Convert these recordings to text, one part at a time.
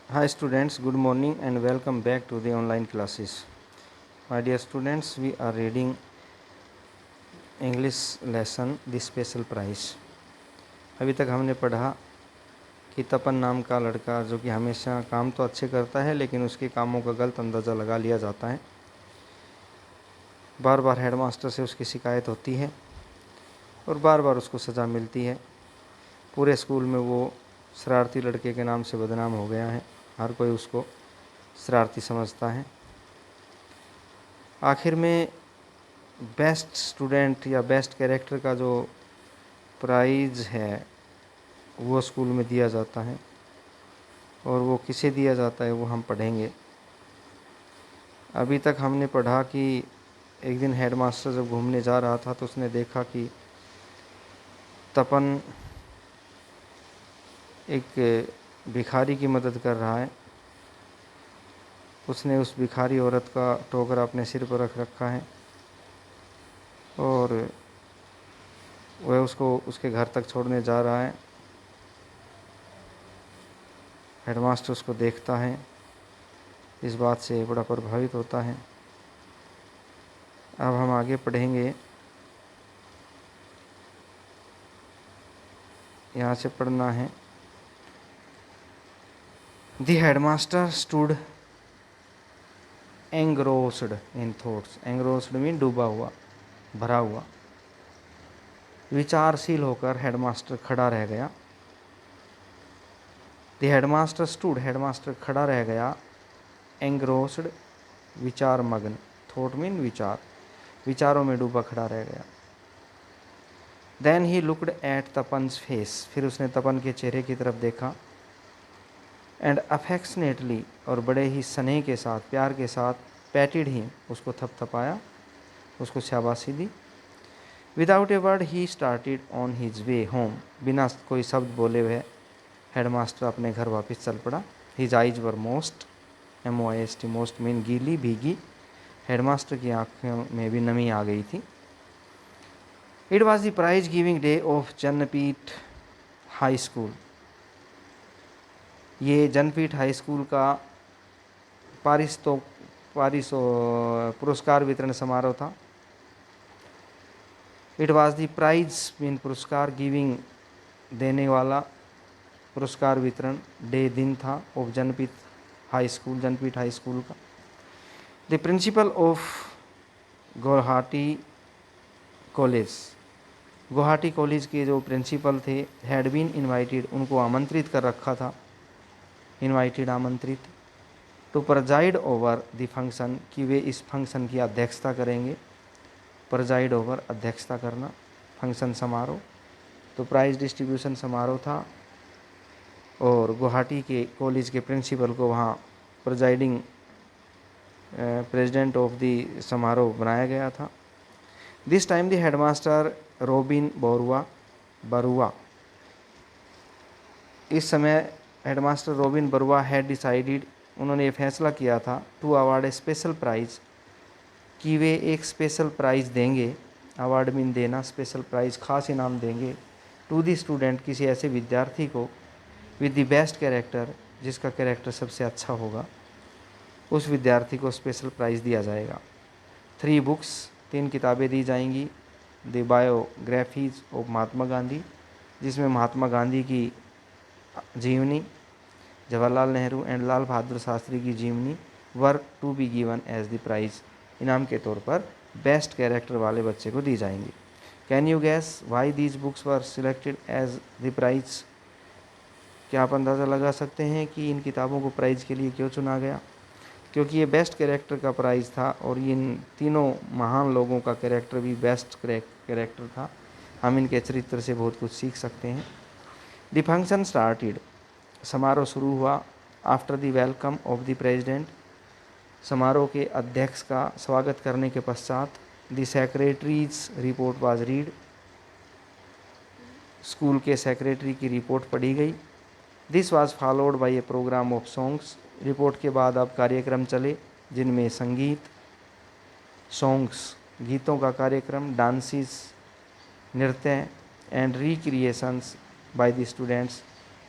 Hi students, good morning and welcome back to the online classes. My dear students, we are reading English lesson The Special Prize. अभी तक हमने पढ़ा कि तपन नाम का लड़का जो कि हमेशा काम तो अच्छे करता है लेकिन उसके कामों का गलत अंदाज़ा लगा लिया जाता है। बार बार हेडमास्टर से उसकी शिकायत होती है और बार बार उसको सज़ा मिलती है। पूरे स्कूल में वो शरारती लड़के के नाम से बदनाम हो गया है। हर कोई उसको शरारती समझता है। आखिर में बेस्ट स्टूडेंट या बेस्ट कैरेक्टर का जो प्राइज़ है वो स्कूल में दिया जाता है और वो किसे दिया जाता है वो हम पढ़ेंगे। अभी तक हमने पढ़ा कि एक दिन हेडमास्टर जब घूमने जा रहा था तो उसने देखा कि तपन एक भिखारी की मदद कर रहा है। उसने उस भिखारी औरत का टोकरा अपने सिर पर रख रखा है और वह उसको उसके घर तक छोड़ने जा रहा है। हेडमास्टर उसको देखता है, इस बात से बड़ा प्रभावित होता है। अब हम आगे पढ़ेंगे। यहाँ से पढ़ना है। The headmaster stood engrossed in thoughts. Engrossed mean डूबा हुआ, भरा हुआ। विचारशील होकर हेडमास्टर खड़ा रह गया। द हेडमास्टर स्टूड, हेडमास्टर खड़ा रह गया। एंग्रोस्ड, विचार मग्न। थॉट मीन विचार, विचारों में डूबा खड़ा रह गया। देन ही लुकड एट तपन्स फेस, फिर उसने तपन के चेहरे की तरफ देखा। एंड अफेक्शनेटली, और बड़े ही स्नेह के साथ, प्यार के साथ, पैटिड ही, उसको थपथपाया, उसको शाबाशी दी। Without a word he started on his way home, बिना कोई शब्द बोले हुए हेडमास्टर अपने घर वापस चल पड़ा। His eyes were most, MOIST, most mean गीली, भीगी। हेडमास्टर की आँखों में भी नमी आ गई थी। It was the prize giving day of Janpeeth high school. ये जनपीठ हाई स्कूल का पुरस्कार वितरण समारोह था। It was the prize mean पुरस्कार, गिविंग देने वाला, पुरस्कार वितरण, डे दिन था, of Janpeeth high school, Janpeeth high school का। The principal of Guwahati college, Guwahati college के जो प्रिंसिपल थे, हैड बीन इनवाइटेड, उनको आमंत्रित कर रखा था। इनवाइटेड, आमंत्रित। To preside over the function, कि वे इस फंक्शन की अध्यक्षता करेंगे। प्रेजाइड ओवर, अध्यक्षता करना, फंक्शन समारोह। तो प्राइज़ डिस्ट्रीब्यूशन समारोह था और गुवाहाटी के कॉलेज के प्रिंसिपल को वहाँ प्रेजाइडिंग प्रेसिडेंट ऑफ द समारोह बनाया गया था। This time the headmaster Robin Baruah, इस समय headmaster Robin Baruah had decided, उन्होंने ये फैसला किया था, to award a special prize, कि वे एक स्पेशल प्राइज़ देंगे। अवार्ड मीन देना, स्पेशल प्राइज़ खास इनाम देंगे। टू दी स्टूडेंट, किसी ऐसे विद्यार्थी को, विद द बेस्ट कैरेक्टर, जिसका कैरेक्टर सबसे अच्छा होगा, उस विद्यार्थी को स्पेशल प्राइज़ दिया जाएगा। 3 बुक्स, 3 किताबें दी जाएंगी। The biographies of Mahatma Gandhi, जिसमें महात्मा गांधी की जीवनी, जवाहरलाल नेहरू एंड लाल बहादुर शास्त्री की जीवनी, were to be given as the prize, इनाम के तौर पर बेस्ट कैरेक्टर वाले बच्चे को दी जाएंगी। Can you guess why these books were selected as the prize, क्या आप अंदाज़ा लगा सकते हैं कि इन किताबों को प्राइज़ के लिए क्यों चुना गया? क्योंकि ये बेस्ट कैरेक्टर का प्राइज़ था और इन तीनों महान लोगों का कैरेक्टर भी बेस्ट कैरेक्टर था। हम इनके चरित्र से बहुत कुछ सीख सकते हैं। द फंक्शन स्टार्टेड, समारोह शुरू हुआ। After the welcome of the president, समारोह के अध्यक्ष का स्वागत करने के पश्चात, the secretary's report was read, school के सेक्रेटरी की रिपोर्ट पढ़ी गई। This was followed by a programme of songs, report के बाद अब कार्यक्रम चले जिनमें संगीत, सॉन्ग्स, गीतों का कार्यक्रम, डांसिस, नृत्य, and recreations by the students,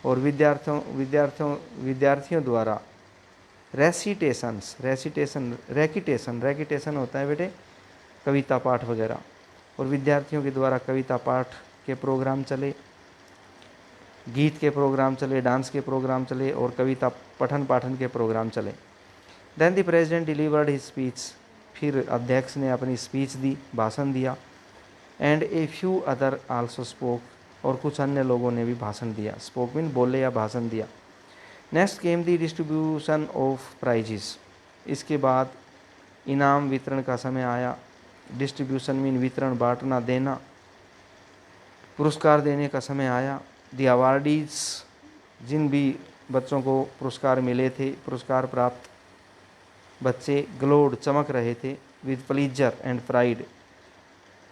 और विद्यार्थियों द्वारा रेकिटेशन होता है बेटे कविता पाठ वगैरह, और विद्यार्थियों के द्वारा कविता पाठ के प्रोग्राम चले, गीत के प्रोग्राम चले, डांस के प्रोग्राम चले और कविता पठन पाठन के प्रोग्राम चले। Then the president delivered his speech, फिर अध्यक्ष ने अपनी स्पीच दी, भाषण दिया। And a few other also spoke, और कुछ अन्य लोगों ने भी भाषण दिया। स्पोक मीन बोले या भाषण दिया। Next came the distribution of prizes, इसके बाद इनाम वितरण का समय आया। डिस्ट्रीब्यूशन मीन वितरण, बांटना, देना। पुरस्कार देने का समय आया। द अवार्डीज, जिन भी बच्चों को पुरस्कार मिले थे, पुरस्कार प्राप्त बच्चे ग्लोड, चमक रहे थे, विद प्लीजर एंड प्राइड,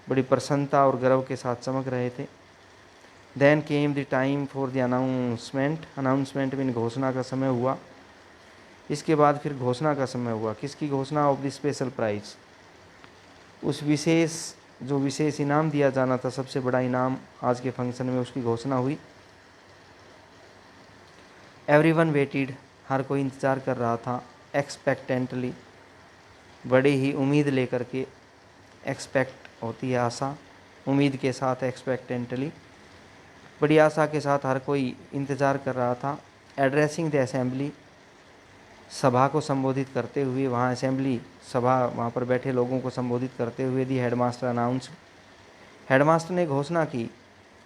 बड़ी प्रसन्नता और गर्व के साथ चमक रहे थे। Then came the time for the announcement mean घोषणा का समय हुआ। इसके बाद फिर घोषणा का समय हुआ। किसकी घोषणा? ऑफ द स्पेशल प्राइज, उस विशेष इनाम दिया जाना था, सबसे बड़ा इनाम आज के फंक्शन में, उसकी घोषणा हुई। एवरीवन वेटेड, हर कोई इंतज़ार कर रहा था। एक्सपेक्टेंटली, बड़े ही उम्मीद लेकर के। एक्सपेक्ट होती है आशा, उम्मीद के साथ एक्सपेक्टेंटली, बड़ी आशा के साथ हर कोई इंतज़ार कर रहा था। एड्रेसिंग द असेंबली, सभा को संबोधित करते हुए, वहाँ असेंबली सभा, वहाँ पर बैठे लोगों को संबोधित करते हुए दी हेडमास्टर अनाउंस, हेडमास्टर ने घोषणा की।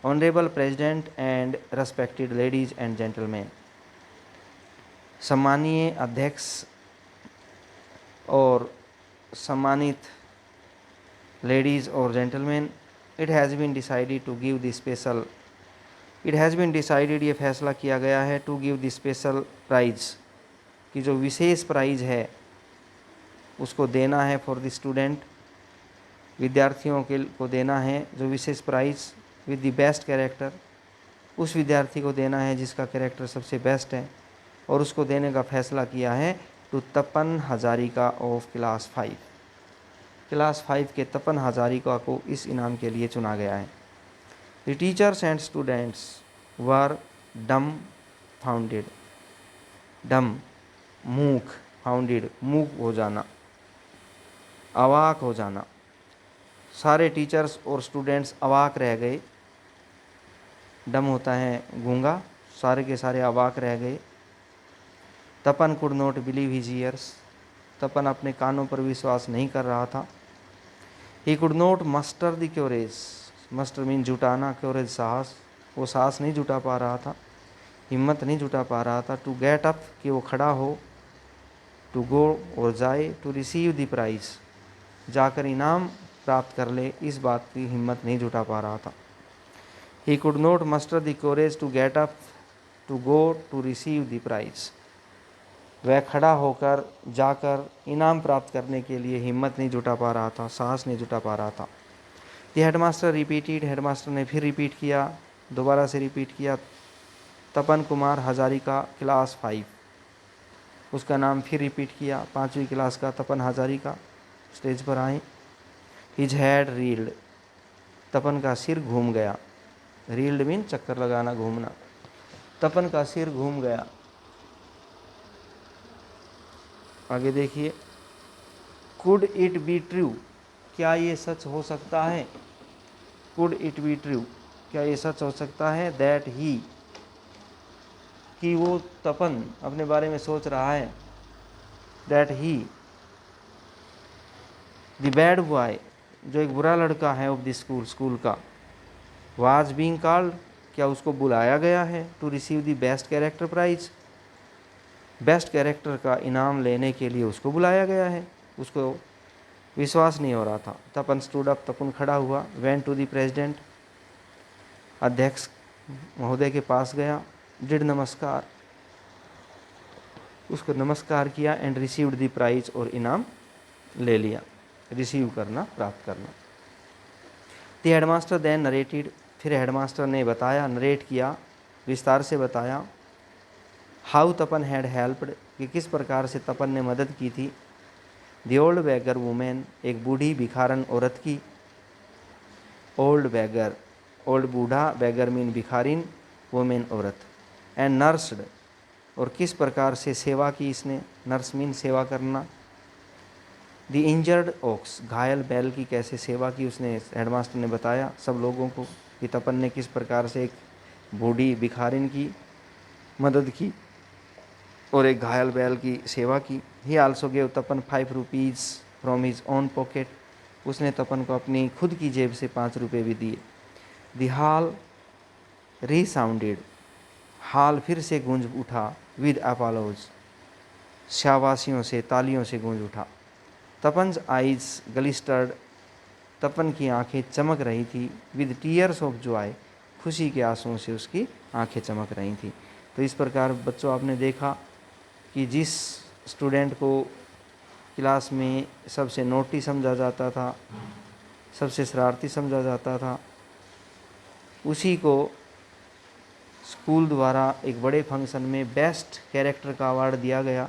Honourable president and respected ladies and gentleman, सम्मानीय अध्यक्ष और सम्मानित लेडीज़ और gentleman, it has been decided to give the special, it has been decided, ये फैसला किया गया है, to give the special prize, कि जो विशेष प्राइज़ है उसको देना है फॉर द स्टूडेंट, विद्यार्थियों के को देना है जो विशेष prize, with the best character, उस विद्यार्थी को देना है जिसका कैरेक्टर सबसे बेस्ट है, और उसको देने का फैसला किया है to Tapan Hazarika of class 5, class 5 के तपन हजारिका को इस इनाम के लिए चुना गया है। The teachers and students were डम फाउंडेड, डम मूक, फाउंडेड मूक हो जाना, अवाक हो जाना। सारे टीचर्स और स्टूडेंट्स अवाक रह गए। डम होता है गूंगा, सारे के सारे अवाक रह गए। Tapan could not believe his ears, Tapan अपने कानों पर विश्वास नहीं कर रहा था। He could not muster the courage, muster mean जुटाना, क्योरेज साहस, वो साहस नहीं जुटा पा रहा था, हिम्मत नहीं जुटा पा रहा था। टू गेट अप, कि वो खड़ा हो। टू गो, और जाए। टू रिसीव द प्राइज़, जाकर इनाम प्राप्त कर ले, इस बात की हिम्मत नहीं जुटा पा रहा था। He could not muster the courage to get up, to go to receive the prize, वह खड़ा होकर जाकर इनाम प्राप्त करने के लिए हिम्मत नहीं जुटा पा रहा था, साहस नहीं जुटा पा रहा था। द हेडमास्टर रिपीटेड, हेडमास्टर ने फिर रिपीट किया, दोबारा से रिपीट किया। तपन कुमार हजारिका क्लास 5, उसका नाम फिर रिपीट किया। 5वीं क्लास का तपन हजारिका स्टेज पर आए। हिज हेड रील्ड, तपन का सिर घूम गया। रील्ड मीन चक्कर लगाना, घूमना। तपन का सिर घूम गया। आगे देखिए। कुड इट बी ट्रू, क्या ये सच हो सकता है? कुड इट बी ट्रू, क्या ये सच हो सकता है? दैट ही, कि वो तपन अपने बारे में सोच रहा है। That he, the bad boy, जो एक बुरा लड़का है, ऑफ द स्कूल, स्कूल का, वाज बीइंग कॉल्ड, क्या उसको बुलाया गया है, to receive the best character prize, best character का इनाम लेने के लिए उसको बुलाया गया है। उसको विश्वास नहीं हो रहा था। तपन स्टूड अप, तपन खड़ा हुआ। वेंट टू द प्रेसिडेंट, अध्यक्ष महोदय के पास गया। डिड नमस्कार, उसको नमस्कार किया। एंड रिसीव्ड द प्राइज, और इनाम ले लिया। रिसीव करना, प्राप्त करना। द हेडमास्टर देन नरेटेड, फिर हेडमास्टर ने बताया, नरेट किया, विस्तार से बताया। हाउ तपन हैड हेल्प्ड, कि किस प्रकार से तपन ने मदद की थी। द ओल्ड बैगर वुमेन, एक बूढ़ी भिखारन औरत की। ओल्ड बैगर, ओल्ड बूढ़ा, बैगर मीन भिखारिन, वुमेन औरत। एंड नर्स्ड, और किस प्रकार से सेवा की इसने, नर्स मीन सेवा करना। द इंजर्ड ऑक्स, घायल बैल की कैसे सेवा की उसने, हेडमास्टर ने बताया सब लोगों को कि तपन ने किस प्रकार से एक बूढ़ी भिखारिन की मदद की और एक घायल बैल की सेवा की। ही also gave Tapan 5 rupees from his own pocket, उसने तपन को अपनी खुद की जेब से 5 रुपये भी दिए। द हॉल रीसाउंडेड, हॉल फिर से गूंज उठा। विद अपोलोज, शाबाशियों से, तालियों से गूंज उठा। तपन्स आइज ग्लिस्टर्ड, तपन की आंखें चमक रही थी। विद टीयर्स ऑफ जॉय, खुशी के आंसुओं से उसकी आंखें चमक रही थी। तो इस प्रकार बच्चों आपने देखा कि जिस स्टूडेंट को क्लास में सबसे नोटी समझा जाता था, सबसे शरारती समझा जाता था, उसी को स्कूल द्वारा एक बड़े फंक्शन में बेस्ट कैरेक्टर का अवार्ड दिया गया।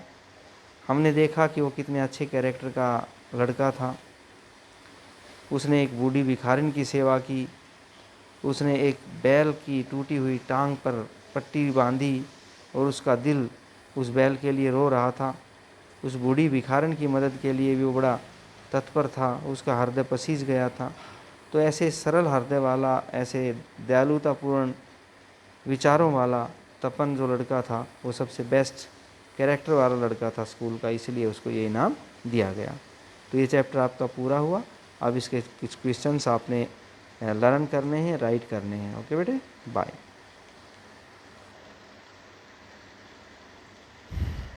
हमने देखा कि वो कितने अच्छे कैरेक्टर का लड़का था। उसने एक बूढ़ी भिखारिन की सेवा की, उसने एक बैल की टूटी हुई टांग पर पट्टी बांधी और उसका दिल उस बैल के लिए रो रहा था। उस बूढ़ी भिखारिन की मदद के लिए भी वो बड़ा तत्पर था, उसका हृदय पसीज गया था। तो ऐसे सरल हृदय वाला, ऐसे दयालुतापूर्ण विचारों वाला तपन जो लड़का था वो सबसे बेस्ट कैरेक्टर वाला लड़का था स्कूल का, इसलिए उसको ये इनाम दिया गया। तो ये चैप्टर आपका पूरा हुआ। अब इसके कुछ क्वेश्चंस आपने लर्न करने हैं, राइट करने हैं। ओके बेटे, बाय।